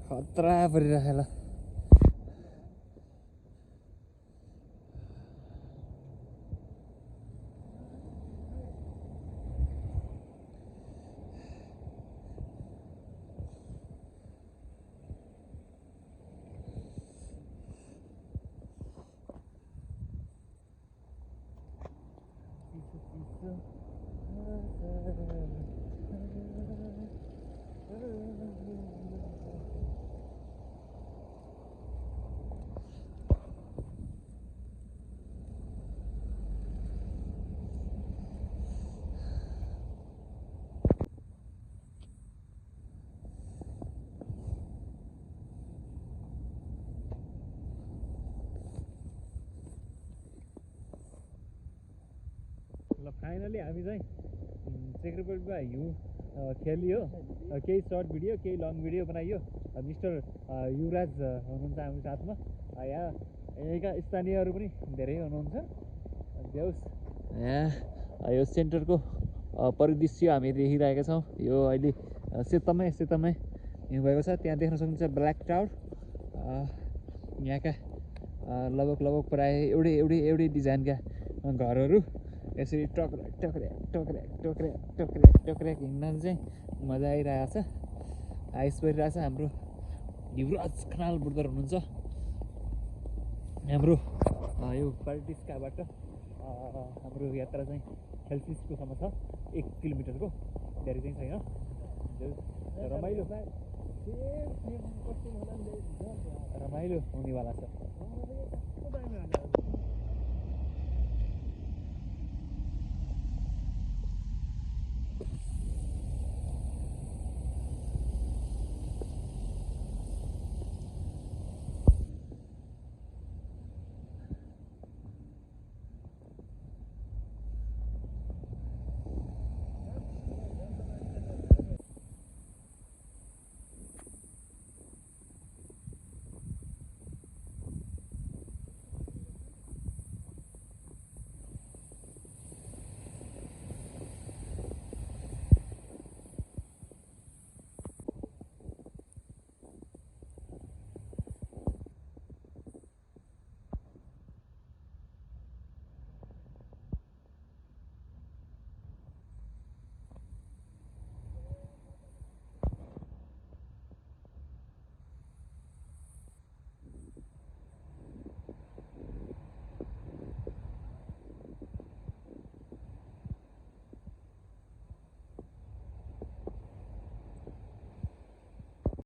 खतरा परिरहेको ल फाइनली हामी चाहिँ सेक्रेटरीमा हिउँ खेलियो केही सर्ट भिडियो केही लङ भिडियो बनाइयो मिस्टर युवराज हुनुहुन्छ हाम्रो साथमा यहाँ यहीँका स्थानीयहरू पनि धेरै हुनुहुन्छ देउस यहाँ यो सेन्टरको परिदृश्य हामी देखिरहेका छौँ यो अहिले सेतमै हिउँ भएको छ त्यहाँ देख्न सक्नुहुन्छ ब्ल्याक टावर यहाँका लगभग प्राय एउटै डिजाइनका घरहरू यसरी टक्र्याक हिँड्न चाहिँ मजा आइरहेको छ आइस परिरहेको छ हाम्रो युवराज खनाल ब्रदर हुनुहुन्छ हाम्रो यो बाल्टिस्काबाट हाम्रो यात्रा चाहिँ खेल्सिसकोसम्म छ 1 किलोमिटरको धेरै चाहिँ छैन रमाइलो हुनेवाला छ